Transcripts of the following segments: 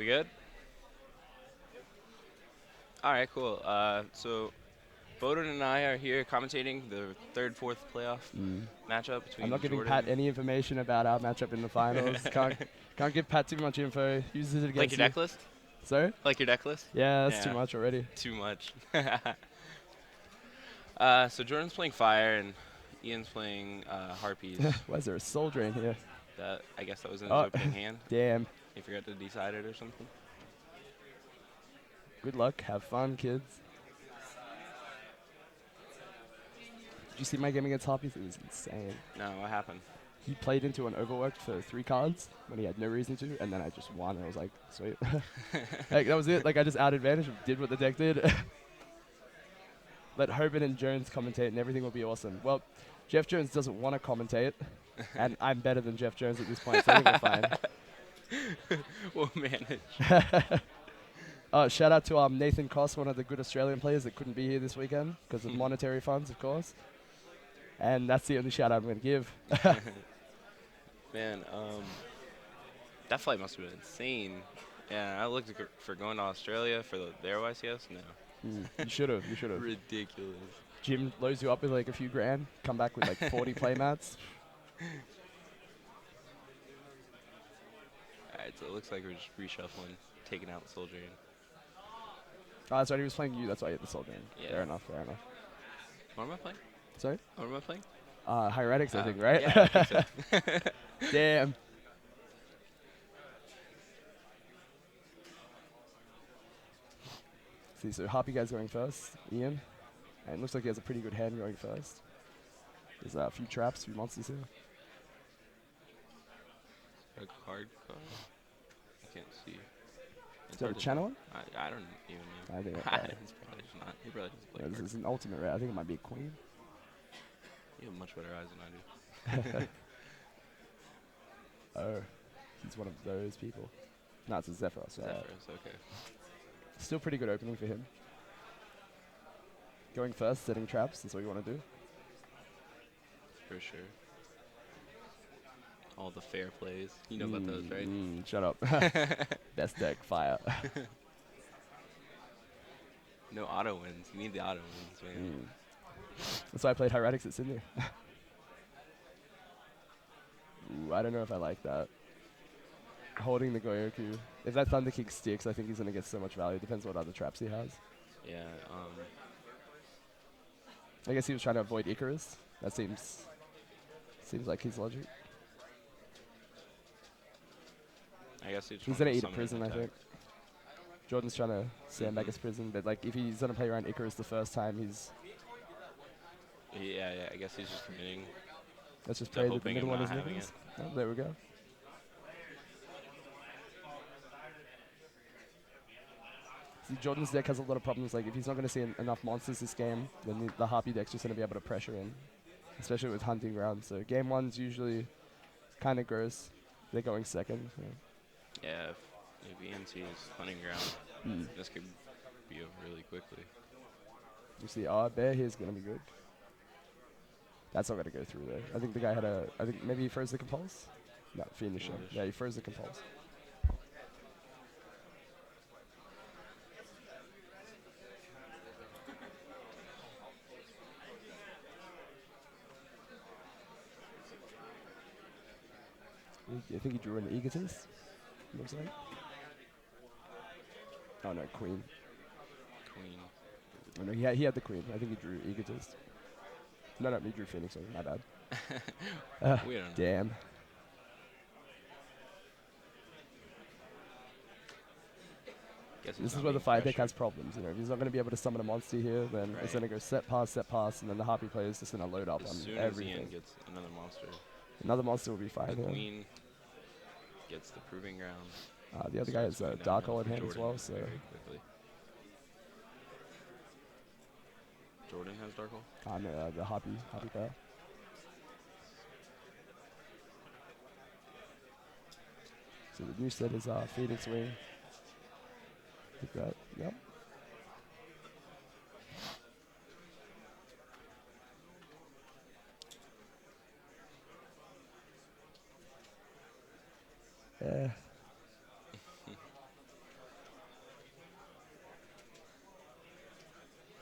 We good? All right, cool. So Bowden and I are here commentating the third, fourth playoff Mm. matchup I'm between not giving Jordan. Pat any information about our matchup in the finals. Can't give Pat too much info. Uses it Like against your you. deck list? Sorry? Like your deck list? Yeah, that's too Yeah, much already. too much. So Jordan's playing Fire and Ian's playing Harpies. Why is there a soul drain here? That I guess that was in his Oh, opening hand. damn. He forgot to decide it or something. Good luck. Have fun, kids. Did you see my game against Harpies? It was insane. No, what happened? He played into an overworked for 3 cards when he had no reason to, and then I just won. And I was like, sweet. Like, that was it. Like, I just out advantage, did what the deck did. Let Hoban and Jones commentate, and everything will be awesome. Well, Jeff Jones doesn't want to commentate, and I'm better than Jeff Jones at this point, so I think we're fine. We'll manage. Shout out to Nathan Koss, one of the good Australian players that couldn't be here this weekend because of monetary funds, of course. And that's the only shout out I'm going to give. Man, that flight must have been insane. Yeah, I looked for going to Australia for their YCS. No. You should have. You should have. Ridiculous. Jim loads you up with like a few grand, come back with like 40 playmats. Alright, so it looks like we're just reshuffling, taking out Soul Drain. Oh, that's right. He was playing you. That's why he had the soul drain. Yeah. Fair enough. Fair enough. What am I playing? Sorry? What am I playing? Hieretics, I think, right? Yeah, I think so. Damn. See, so Harpy guy's going first, Ian. And it looks like he has a pretty good hand going first. There's a few traps, a few monsters here. A card card? I can't see. Is that a channel one? I don't even know. I think He's probably just not. He probably doesn't play this cards. is an ultimate rare. I think it might be a queen. You have much better eyes than I do. Oh, he's one of those people. No, it's a Zephyr. So Zephyrus, okay. still pretty good opening for him. Going first, setting traps. That's what you want to do. For sure. All the fair plays. You know about those, right? Shut up. Best deck, fire. No auto wins. You need the auto wins, man. That's why I played Hieretics at Sydney. Ooh, I don't know if I like that. Holding the Goyoku. If that Thunder Kick sticks, I think he's going to get so much value. Depends what other traps he has. Yeah, I guess he was trying to avoid Icarus. That seems like his logic. I guess he's He's going to eat a prison, I think. Jordan's trying to sandbag his prison, but like if he's going to play around Icarus the first time, he's... Yeah, I guess he's just committing. Let's just pray that the hoping middle and one is not having Nicholas. Oh, there we go. See, Jordan's deck has a lot of problems. Like if he's not going to see enough monsters this game, then the Harpy deck's just going to be able to pressure in, especially with hunting ground. So game one's usually kind of gross. They're going second. So. Yeah, if ENT is hunting ground, this could be over really quickly. You see, Bear here's going to be good. That's not going to go through though. I think the guy had a. I think maybe he froze the compulse. No, finisher. Yeah, he froze the compulse. I think he drew an egotist. Looks like. Oh no, queen. Queen. Oh no, he had the queen. I think he drew egotist. No, he drew Phoenix. Sorry, my bad. We don't know. Damn. This is where the fire deck has problems. You know, if he's not going to be able to summon a monster here, then it's going to go set pass, and then the Harpy player is just going to load up As on soon everything. as Ian gets another monster, Another monster will be fine. the Yeah. queen gets the proving ground. The other guy has Dark Hole in hand as well, so. Very quickly. Jordan has Dark Hole? No, the Harpy player. So the new set is Phoenix Wing. Pick that. Yep. Yeah.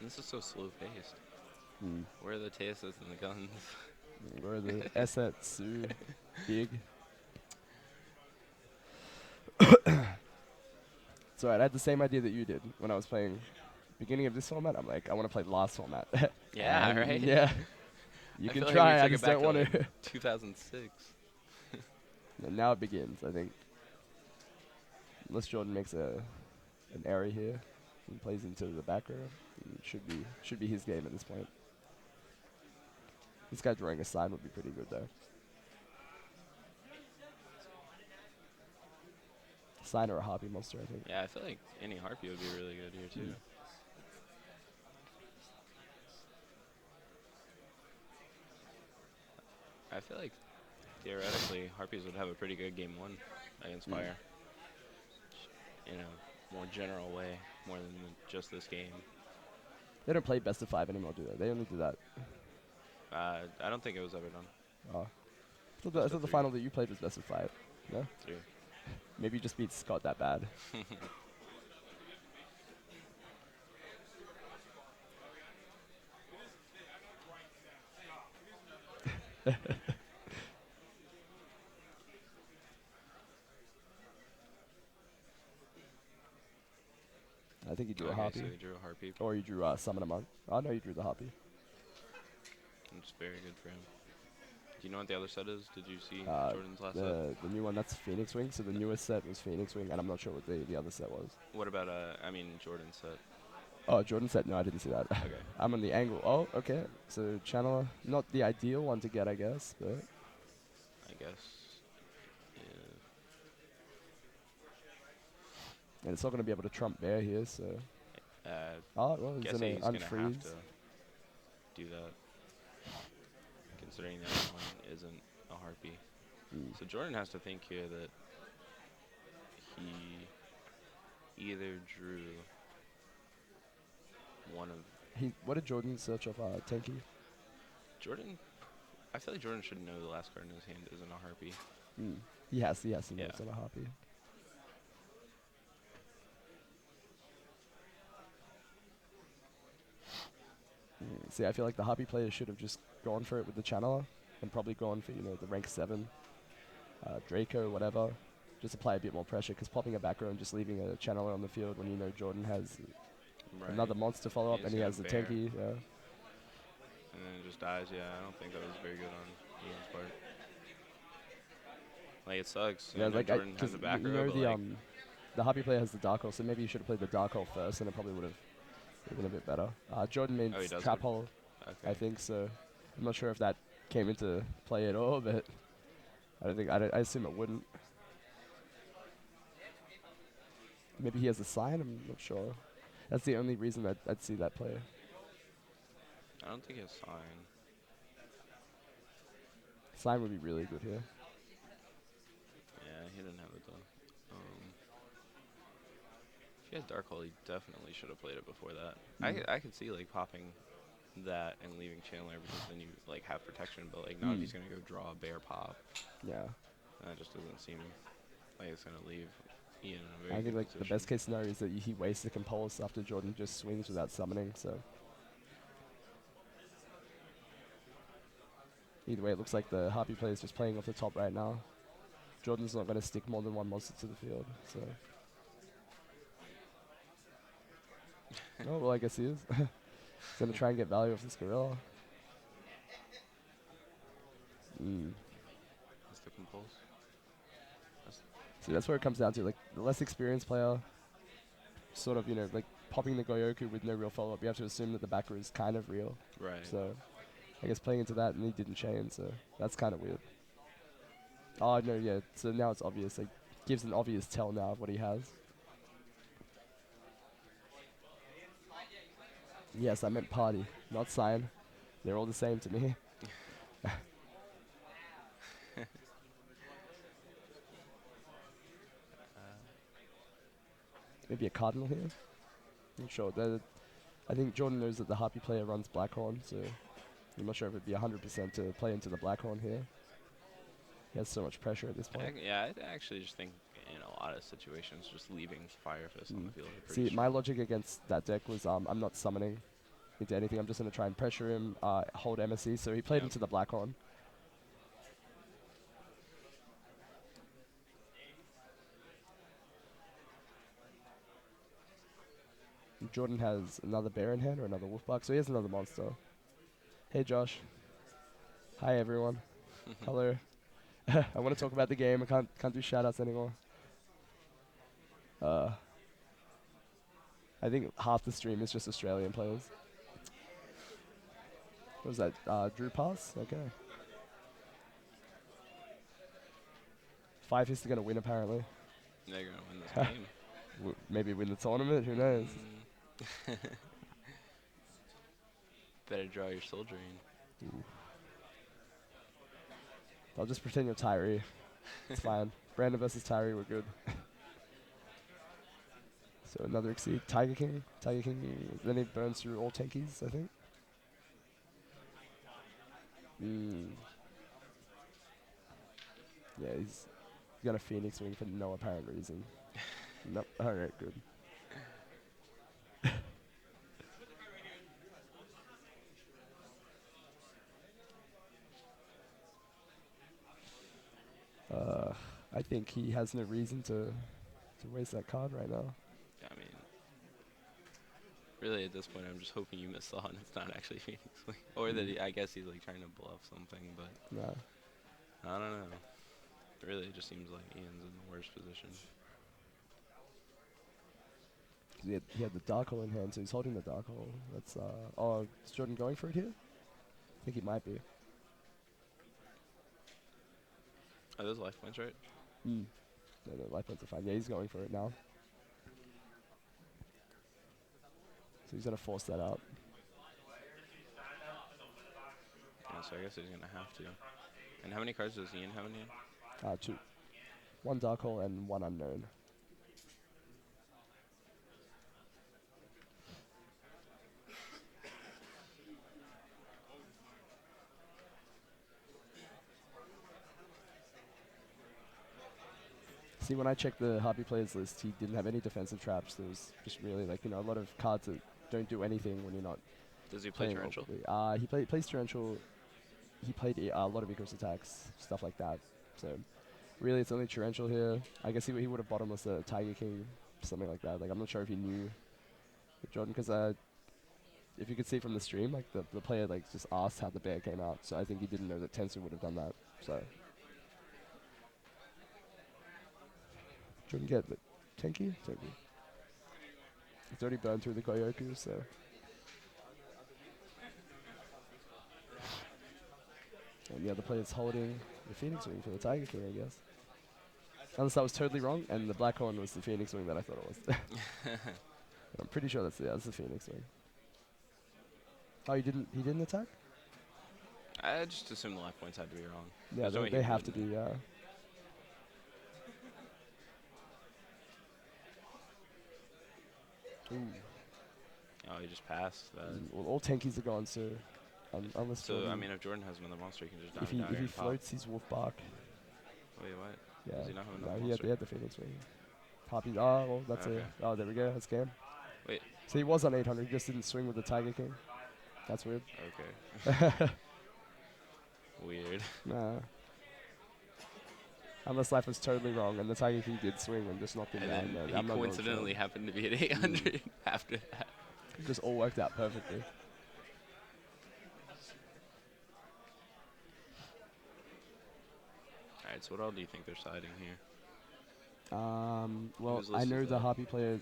This is so slow paced. Hmm. Where are the Tejas and the guns? Where the assets, Sue, big. It's alright. I had the same idea that you did when I was playing beginning of this format. I'm like, I want to play the last format. Yeah, And right? yeah, you I can feel like we try. I took it just back don't to want like to. 2006. And now it begins. I think. Unless Jordan makes an error here and plays into the back row, it should be his game at this point. This guy drawing a sign would be pretty good though. Sign or a Harpie monster, I think. Yeah, I feel like any Harpie would be really good here too. I feel like theoretically Harpies would have a pretty good game one against Fire. In a more general way, more than just this game. They don't play best of 5 anymore, do they? They only do that. I don't think it was ever done. Oh. I Just thought the three. final that you played was best of 5. No? 3. Maybe you just beat Scott that bad. I think you drew a Okay, Harpie. so you drew a Harpie. Or you drew Summon a Monk. Oh, no, you drew the Harpie. It's very good for him. Do you know what the other set is? Did you see Uh, Jordan's last set? the new one, that's Phoenix Wing. So the newest set was Phoenix Wing, and I'm not sure what the other set was. What about Jordan's set? Oh, Jordan set? No, I didn't see that. Okay. I'm on the angle. Oh, okay. So Channeler, not the ideal one to get, I guess, but I guess. Yeah. and it's not going to be able to trump Bear here, so. Uh, Oh, well, he's guessing going he's to gonna have unfreeze. to do that, considering the other one isn't a Harpie. So Jordan has to think here that he either drew one of What did Jordan search of Tenki? Jordan. I feel like Jordan should know the last card in his hand isn't a Harpie. He has to know Yeah. it's not a Harpie. See, I feel like the Harpie player should have just gone for it with the Channeler and probably gone for, the rank 7 Draco, whatever. Just apply a bit more pressure, because popping a back row and just leaving a Channeler on the field when you know Jordan has Right. another monster follow up He's and he got has the Bear. Tenki. Yeah. And then it just dies. Yeah, I don't think that was very good on Jordan's part. Like, it sucks. Yeah, I know like Jordan has a back row, but like, the Harpie player has the Dark Hole, so maybe you should have played the Dark Hole first, and it probably would have been a bit better. Jordan means Oh, he does Trap have- Hole, okay. I think, so I'm not sure if that came into play at all, but I assume it wouldn't. Maybe he has a sign, I'm not sure. That's the only reason I'd see that play. I don't think he has sign. Sign would be really good here. Yeah, he didn't have it though. If he had Dark Hole, he definitely should have played it before that. I could see like popping that and leaving Chandler because then you like have protection, but like not if he's gonna go draw a Bear pop. Yeah. That just doesn't seem like it's gonna leave Ian in a very I think good like the position. best case scenario is that he wastes the Compulse after Jordan just swings without summoning, so. Either way, it looks like the Harpie player is just playing off the top right now. Jordan's not going to stick more than one monster to the field, so. Oh, well, I guess he is. He's going to try and get value off this Gorilla. That's the compulse. See, that's where it comes down to. Like, the less experienced player, sort of, like popping the Goyoku with no real follow-up. You have to assume that the backer is kind of real. Right. So, I guess playing into that, and he didn't chain, so that's kind of weird. Oh, no, yeah, so now it's obvious. Like, gives an obvious tell now of what he has. Yes, I meant party, not sign. They're all the same to me. Maybe a Cardinal here? Not sure. I think Jordan knows that the Harpie player runs Blackhorn, so I'm not sure if it'd be 100% to play into the Blackhorn here. He has so much pressure at this point. I actually just think in a lot of situations, just leaving Fire Fist on the field. Is pretty See, my strong. logic against that deck was I'm not summoning into anything. I'm just going to try and pressure him, hold MSC. So he played Yep. into the black horn. Jordan has another bear in hand or another wolf buck, so he has another monster. Hey Josh. Hi everyone. Hello. I want to talk about the game. I can't do shoutouts anymore. I think half the stream is just Australian players. What was that? Drew pass? Okay. 5 is going to win apparently. They're gonna win this game. Maybe win the tournament. Who knows? Better draw your soul drain. Ooh. I'll just pretend you're Tyree. It's fine. Brandon versus Tyree, we're good. So another exceed. Tiger King. Tiger King. Then he burns through all tankies, I think. Yeah, he's got a Phoenix wing for no apparent reason. Nope. Alright, good. I think he has no reason to waste that card right now. I mean, really at this point, I'm just hoping you miss on it's not actually Phoenix Wing. Or that I guess he's like trying to bluff something, but Nah. I don't know. Really, it just seems like Ian's in the worst position. He had the dark hole in hand, so he's holding the dark hole. That's oh, is Jordan going for it here? I think he might be. Are those life points, right? No, life points are fine. Yeah, he's going for it now. So he's gonna force that out. Yeah, so I guess he's gonna have to. And how many cards does Ian have in hand? 2. 1 dark hole and 1 unknown. See, when I checked the Harpie players list, he didn't have any defensive traps. There was just really like, a lot of cards that don't do anything when you're not Does he play playing torrential? locally. He plays torrential. He played a lot of Eagles attacks, stuff like that. So really, it's only torrential here. I guess he would have bottomless a Tiger King, something like that. Like I'm not sure if he knew Jordan, because if you could see from the stream, like the player like just asked how the bear came out. So I think he didn't know that Tensu would have done that. So Jordan get the Tenki. It's already burned through the Koyoku, so. And the other player's holding the Phoenix Wing for the Tiger King, I guess. Unless I was totally wrong, and the black horn was the Phoenix Wing that I thought it was. I'm pretty sure that's the Phoenix Wing. Oh, he didn't attack? I just assumed the life points had to be wrong. Yeah, they have to be, yeah. Ooh. Oh, he just passed that. Well, all tankies are gone, so unless So, Jordan, I mean, if Jordan has another monster, he can just if dive down he and pop. floats his wolf bark. Wait, what? Yeah. Does he not have another No, monster? he had the Phoenix Wing. Harpie. Oh, well, that's Okay. Oh, there we go. That's game. Wait. So he was on 800. He just didn't swing with the Tiger King. That's weird. Okay. Weird. Nah. Unless life was totally wrong and the Tiger King did swing and just knocked him And down. then I'm he not going coincidentally sure. happened to be at 800 after that. It just all worked out perfectly. Alright, so what all do you think they're siding here? Well, Whose I list know is the that? Harpie player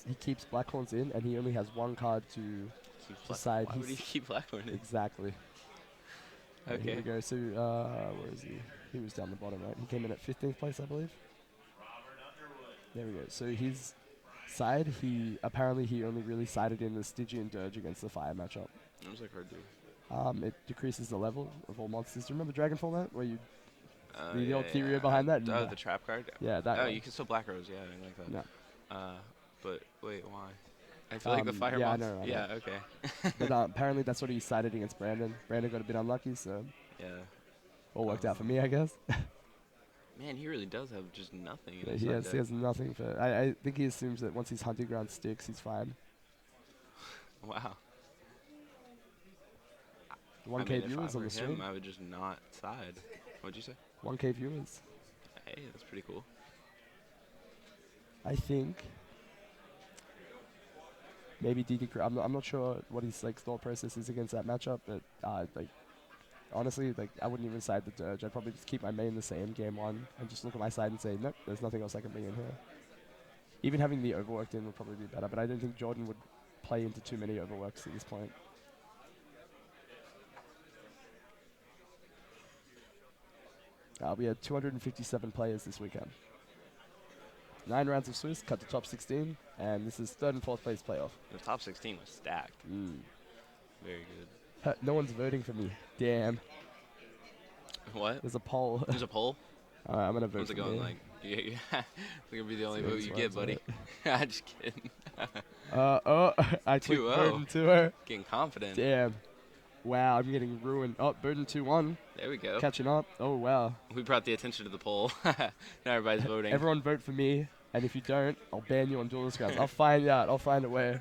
he keeps Blackhorns in and he only has 1 card to decide. Why would he keep Blackhorn in? Exactly. Here Okay. we go. So, where is he? He was down the bottom, right? He came in at 15th place, I believe. There we go. So his side, he only really sided in the Stygian Dirge against the Fire matchup. What does that card do? It decreases the level of all monsters. Do you remember Dragon format where you the Yeah, old theory behind that? Oh, the trap card? Yeah, that Oh, one. you can still Black Rose, yeah, I didn't like that. Yeah. But wait, why? I feel like the fire yeah, I monster. know. Yeah, okay. But apparently that's what he sided against Brandon. Brandon got a bit unlucky, so Yeah. all worked out for me, I guess. Man, he really does have just nothing in Yeah, his he side has nothing for. I think he assumes that once his hunting ground sticks, he's fine. Wow. I 1K mean, if I viewers on were the him, stream. I would just not side. What'd you say? 1K viewers. Hey, that's pretty cool. I think maybe DD. I'm not sure what his like thought process is against that matchup, but like honestly, like I wouldn't even side the Dirge. I'd probably just keep my main the same game one and just look at my side and say, nope, there's nothing else I can bring in here. Even having the overworked in would probably be better, but I don't think Jordan would play into too many overworks at this point. We had 257 players this weekend. 9 rounds of Swiss, cut to top 16, and this is 3rd and 4th place playoff. The top 16 was stacked. Very good. No one's voting for me. Damn. What? There's a poll. There's a poll? I'm gonna vote What's for it going me. like? Yeah, it's gonna be the only See vote which you one's get, buddy. I'm just kidding. I clicked 2-0. Burden 2-0. Getting confident. Damn. Wow, I'm getting ruined. Oh, Burden 2-1. There we go. Catching up. Oh, wow. We brought the attention to the poll. Now everybody's voting. Everyone vote for me, and if you don't, I'll ban you on Duelist Grounds. I'll find out. I'll find a way.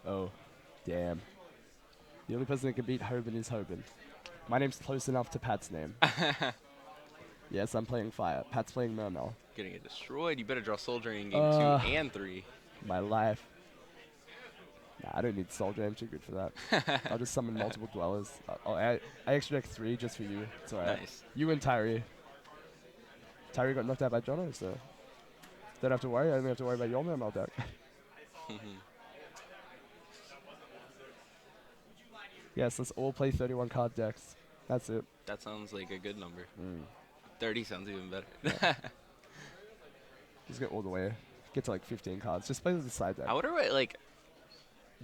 Oh, damn. The only person that can beat Hoban is Hoban. My name's close enough to Pat's name. Yes, I'm playing Fire. Pat's playing Mermel. Getting it destroyed. You better draw Soldier in game 2 and 3. My life. Nah, I don't need Soldier. I'm too good for that. I'll just summon multiple Dwellers. I extra deck 3 just for you. It's alright. Nice. You and Tyree. Tyree got knocked out by Jono, so don't have to worry. I only have to worry about your Mermel deck. Yes, let's all play 31 card decks. That's it. That sounds like a good number. 30 sounds even better. Just get all the way. Get to like 15 cards. Just play with the side deck. I wonder what, like,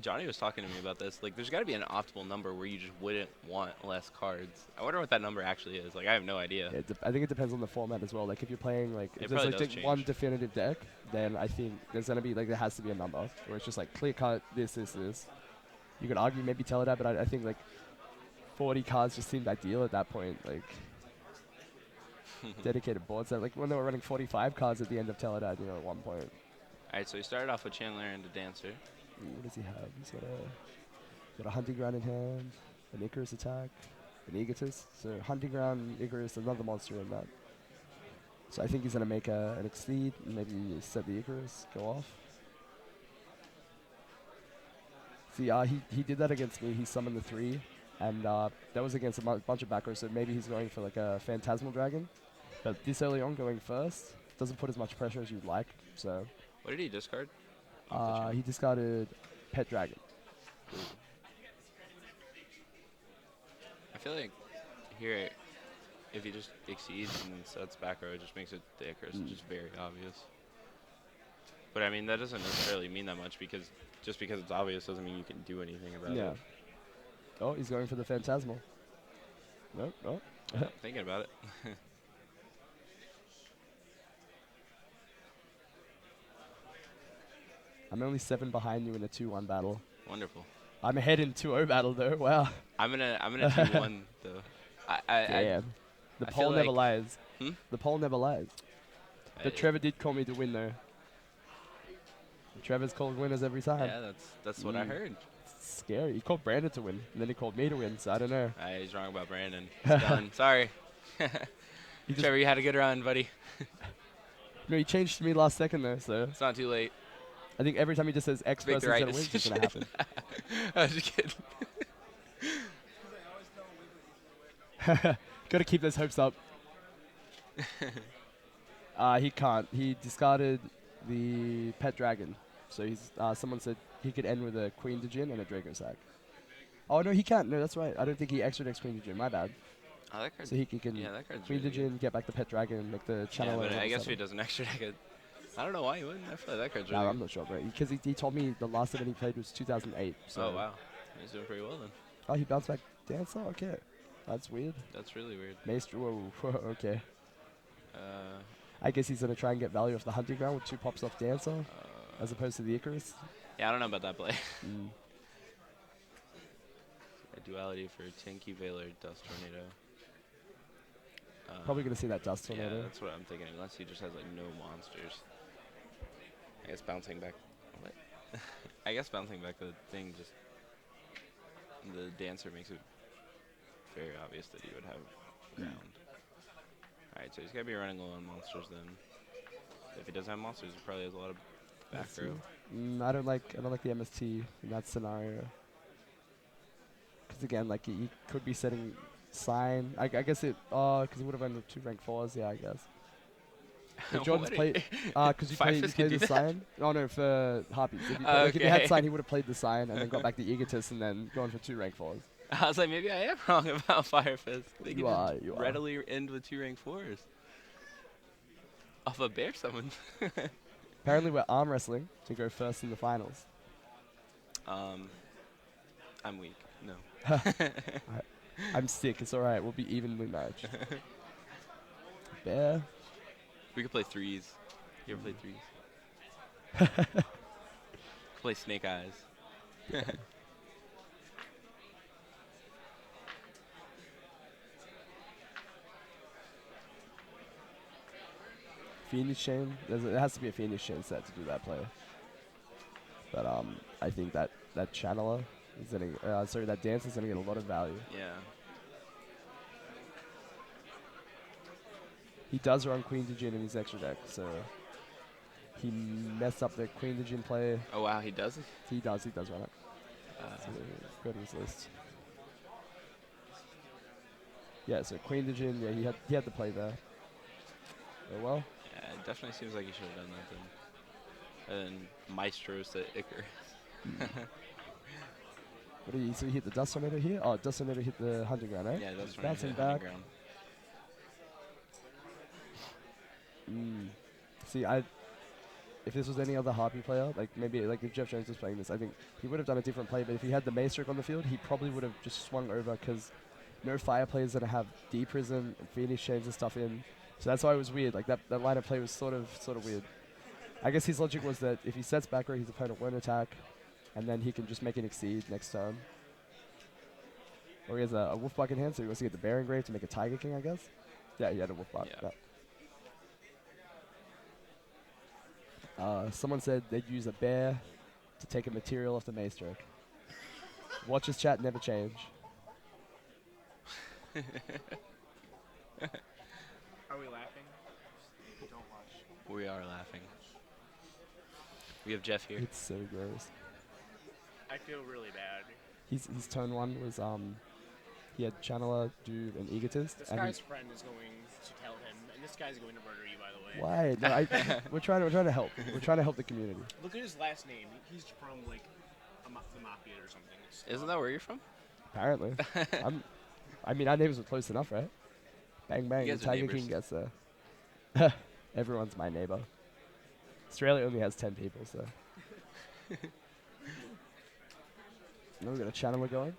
Johnny was talking to me about this. Like, there's got to be an optimal number where you just wouldn't want less cards. I wonder what that number actually is. Like, I have no idea. Yeah, I think it depends on the format as well. Like, if you're playing, like, It if there's probably like does just one change. definitive deck, then I think there's going to be, like, there has to be a number where it's just like clear cut, this. You could argue maybe Teledat, but I think, like, 40 cards just seemed ideal at that point. Like, dedicated boards. Like, when they were running 45 cards at the end of Teledat, you know, at one point. All right, so he started off with Chandler and a Dancer. What does he have? He's got a Hunting Ground in hand, an Icarus attack, an Egotist. So Hunting Ground, Icarus, another monster in that. So I think he's going to make an Exceed, maybe set the Icarus, go off. See, he did that against me. He summoned the 3, and that was against a bunch of back rows, so maybe he's going for like a Phantasmal Dragon. But this early on, going first, doesn't put as much pressure as you'd like, so... What did he discard? he discarded Pet Dragon. I feel like here, if he just exceeds and sets back row, it just makes it the Icarus, which is very obvious. But I mean, that doesn't necessarily mean that much because just because it's obvious doesn't mean you can do anything about it. Oh, he's going for the Phantasmal. Nope, oh. Thinking about it. I'm only 7 behind you in a 2-1 battle. Wonderful. I'm ahead in 2-0 battle though. Wow. I'm gonna 2-1 though. Damn. The I poll feel never like- lies. Hmm? The poll never lies. But Trevor did call me to win though. Trevor's called winners every time. Yeah, that's what I heard. It's scary. He called Brandon to win, and then he called me to win, so I don't know. He's wrong about Brandon. He's done. Sorry. Trevor, you had a good run, buddy. No, he changed to me last second though, so It's not too late. I think every time he just says X Make the person's right gonna win, it's gonna happen. I was just kidding. Gotta keep those hopes up. He can't. He discarded the Pet Dragon. So he's someone said he could end with a Queen Djinn and a Draco Sack. Oh no, he can't. No, that's right. I don't think he extra decks Queen Djinn. My bad. Oh, that card. So he can Yeah, that card's Queen really good. Djinn, get back the Pet Dragon, make the Yeah, channel. but level I guess if he 7. does an extra deck, I don't know why he wouldn't. I feel like that card's No, really I'm not sure, bro. Because he told me the last event he played was 2008. So Oh, wow. He's doing pretty well then. Oh, he bounced back Dancer? Okay. That's weird. That's really weird. Maestro, whoa, okay. Uh, I guess he's going to try and get value off the Hunting Ground with 2 pops off Dancer, as opposed to the Icarus. yeah, I don't know about that play. Mm. A duality for Tinky Valor, Dust Tornado. Probably gonna see that dust Yeah, tornado. that's what I'm thinking. Unless he just has like no monsters. I guess bouncing back. What? I guess bouncing back the thing just the dancer makes it very obvious that he would have ground. Alright, so he's gotta be running low on monsters then. If he doesn't have monsters, he probably has a lot of back Let's see. row. I don't like the MST in that scenario. Because again, like he could be setting sign. I guess it. Because he would have went with 2 rank 4s. Yeah, I guess. If Jordan's played, because you Five played Fist can do the that? sign. Oh no, for Harpies. If he had Okay. sign, he would have played the sign and then got back the egotist and then gone for 2 rank 4s. I was like, maybe I am wrong about Fire Fist. They You can are, just you are. readily end with 2 rank 4s. Off a bear summon. Apparently, we're arm wrestling to go first in the finals. I'm weak. No. I'm sick. It's alright. We'll be evenly matched. Bear. We could play threes. You ever play threes? Play Snake Eyes. Phoenix Chain. It has to be a Phoenix Chain set to do that play. But I think that channeler is getting. Sorry, that dance is gonna get a lot of value. Yeah. He does run Queen to Jin in his extra deck, so he messed up the Queen to Jin play. Oh wow, he does it. He does run it. So go to his list. Yeah, so Queen to Jin. Yeah, he had the play there. Oh well. Yeah, it definitely seems like he should have done that then. And then Maestro's to Icarus. What do you? So he hit the Dust Tornado here. Oh, Dust Tornado hit the Hunting Ground, right? Yeah, that's right. Bouncing back. Ground. See, if this was any other Harpie player, like maybe like if Jeff Jones was playing this, I think he would have done a different play. But if he had the Maestro on the field, he probably would have just swung over because no fire players that have D Prism and Phoenix Chains and stuff in. So that's why it was weird. Like that line of play was sort of weird. I guess his logic was that if he sets back row, his opponent won't attack, and then he can just make an exceed next turn. Or he has a Wolf Buck in hand, so he wants to get the Bear Engrave to make a Tiger King, I guess. Yeah, he had a Wolf Buck. Yeah. Someone said they'd use a bear to take a material off the Maestro. Watch his chat never change. Are we laughing? Don't watch. We are laughing. We have Jeff here. It's so gross. I feel really bad. His turn 1 was he had Channeler do an Egotist. This and guy's friend is going to tell him, and this guy's going to murder you, by the way. why? No, we're trying to help. We're trying to help the community. Look at his last name. He's from like the Mafia or something. Isn't that where you're from? Apparently, I mean, our neighbors were close enough, right? Bang bang. You The guys are Tiger neighbors. King gets there. Everyone's my neighbor. Australia only has 10 people, so. Now we got a Channeler going.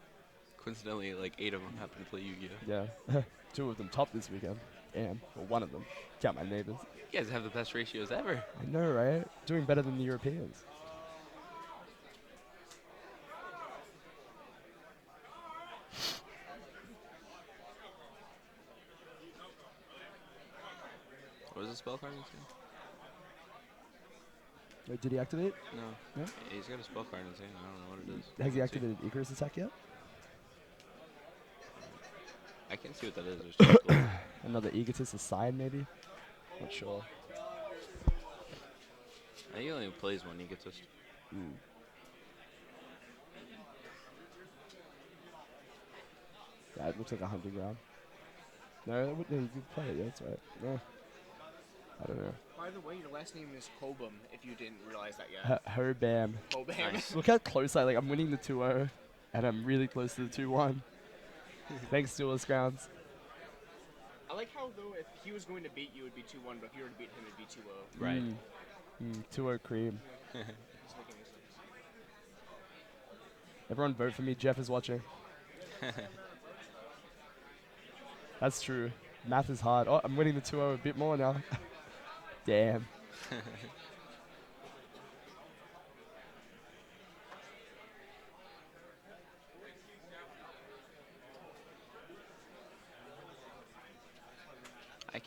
Coincidentally, like 8 of them happen to play Yu-Gi-Oh. Yeah. 2 of them top this weekend. Damn. Well, 1 of them. Count my neighbors. You guys have the best ratios ever. I know, right? Doing better than the Europeans. What is the spell card? He's Wait, did he activate? No. No? He's got a spell card in his hand. I don't know what it is. Has he Let's see. activated Icarus attack yet? I can't see what that is. There's just a little- Another Egotist aside, maybe? Not sure. I think he only plays one Egotist. Yeah, it looks like a hunting ground. No, that wouldn't you play it, yeah, that's right. No. I don't know. By the way, your last name is Kobum, if you didn't realize that yet. Herbam. Kobam. Nice. Look how close I'm winning the 2-0, and I'm really close to the 2-1. Thanks, Duelist Grounds. I like how, though, if he was going to beat you, it would be 2-1, but if you were to beat him, it would be 2-0. Right. 2-0 cream. Doesn't make any sense. Everyone vote for me, Jeff is watching. That's true. Math is hard. Oh, I'm winning the 2-0 a bit more now. Damn.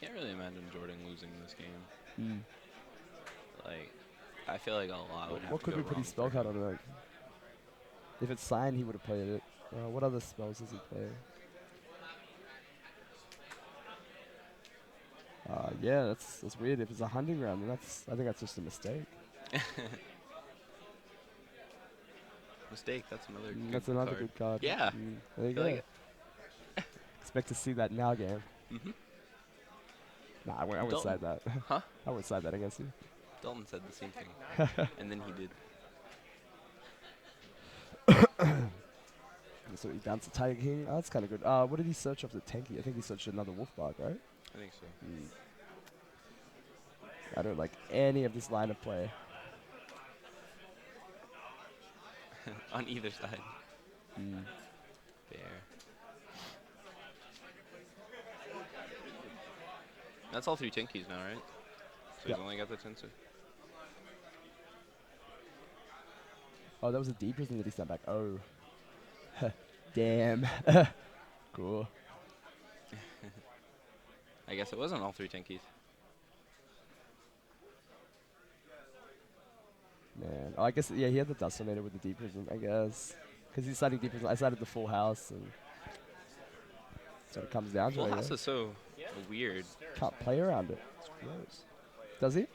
can't really imagine Jordan losing this game. Mm. Like, I feel like a lot would have What to could go we put wrong his spell for card him. on? Like, if it's signed, he would have played it. What other spells does he play? Yeah, that's weird. If it's a hunting ground, then I think that's just a mistake. Mistake. That's another good That's another card. good card. Yeah. There you I feel go. like Expect to see that now game. Mm-hmm. Nah, I won't Dalton. side that. Huh? I won't side that against you. Dalton said the same thing. And then he did. So he bounced the Tiger King. Oh, that's kind of good. What did he search off the Tanky? I think he searched another Wolf Bark, right? I think so. I don't like any of this line of play. On either side. Mm. Fair. That's all 3 Tinkies now, right? So Yep. he's only got the Tinsu. Oh, that was a deep prison that he sent back. Oh. Damn. Cool. I guess it wasn't all 3 Tinkies. Man. Oh, I guess, yeah, he had the Dustinator with the deep prison, I guess. Because he's siding deep prison. I sided the full house, and so it comes down to Full it. I House guess. is so weird. Can't play around it. It's gross. Does he?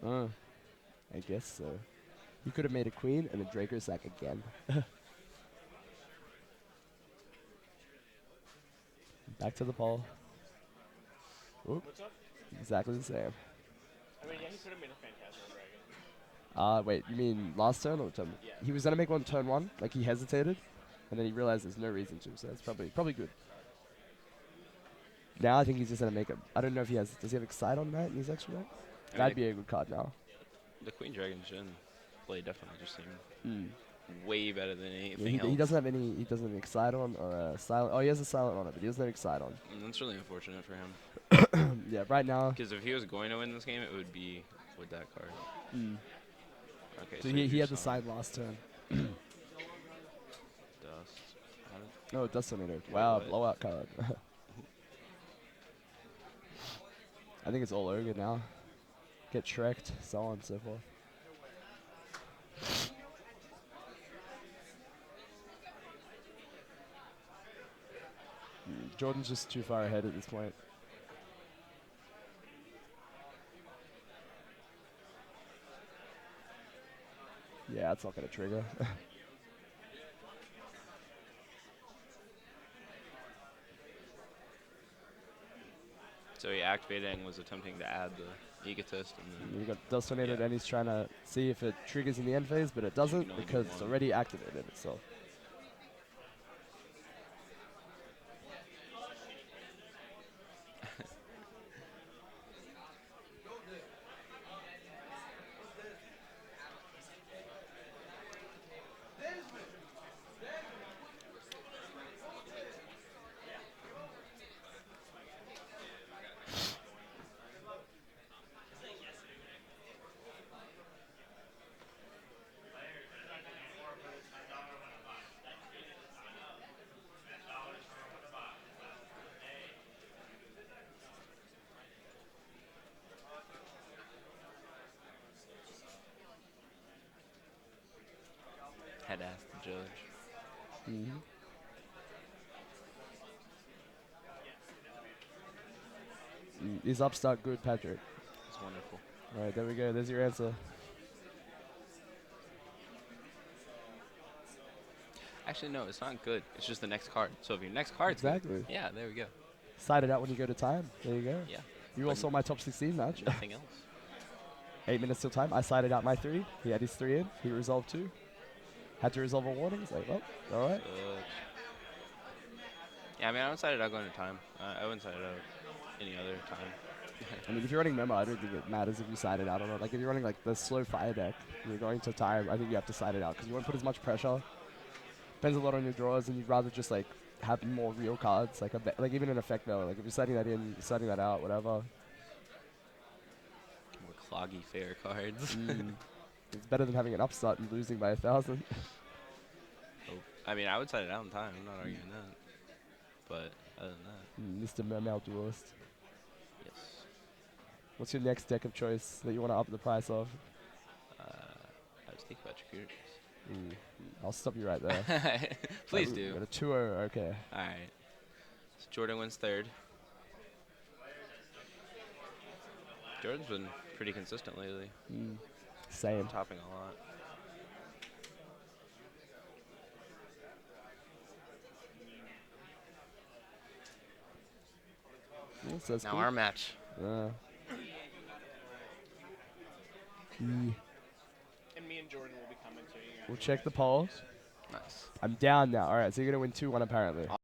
I guess so. He could have made a queen and a Draco sack again. Back to the pole. Oop. What's up? Exactly the same. I mean, yeah, he could have made a Phantasmal Dragon. Wait, you mean last turn or turn? Yeah. He was gonna make one turn 1, like he hesitated, and then he realized there's no reason to, so that's probably good. Now I think he's just gonna make a. I don't know if he has. Does he have Excite on that in his extra deck? I That'd mean, be a good card now. the Queen Dragon Jin play definitely just seemed Mm. way better than Yeah, anything else. he doesn't have any. He doesn't have Excite on or a silent. Oh, he has a silent on it, but he doesn't have Excite on. And that's really unfortunate for him. Yeah, right now. Because if he was going to win this game, it would be with that card. Mm. Okay, So so he you're had the selling side last turn. Dust. How did- Oh, Dustinator. Wow, What? blowout card. I think it's all Ogre now. Get Shrek'd, so on and so forth. Jordan's just too far ahead at this point. Yeah, it's not going to trigger. So he activated and was attempting to add the Egotist, and then You got Dustinated, Yeah. and he's trying to see if it triggers in the end phase, but it doesn't can only do because it's one. already activated itself. had to ask the judge. Mm-hmm. Is upstart good, Patrick? It's wonderful. All right, there we go. There's your answer. Actually, no, it's not good. It's just the next card. So if your next card's good- Exactly. yeah, there we go. Side it out when you go to time. There you go. Yeah. You all saw my top 16 match. Nothing else. 8 minutes till time. I sided out my 3. He had his 3 in. He resolved 2. Had to resolve a warning. It's like, well, all right. Yeah, I mean, I wouldn't side it out going to time. I wouldn't side it out any other time. I mean, if you're running Memo, I don't think it matters if you side it out or not. Like, if you're running, like, the slow fire deck, and you're going to time, I think you have to side it out, because you won't put as much pressure. Depends a lot on your draws, and you'd rather just, like, have more real cards, like, like even an effect Memo. Like, if you're setting that in, you're setting that out, whatever. More cloggy fair cards. It's better than having an upstart and losing by 1,000. I mean, I would side it out in time. I'm not arguing that. But other than that, Mr. Mermail Duelist. yes. What's your next deck of choice that you want to up the price of? I was thinking about your I'll stop you right there. computers. Please We do. got a 2-0, okay. All right. So Jordan wins third. Jordan's been pretty consistent lately, Same. topping a lot. So that's Now cool. our match. And me and Jordan will be commentating. We'll check the polls. Nice. I'm down now. All right, so you're going to win 2-1 apparently.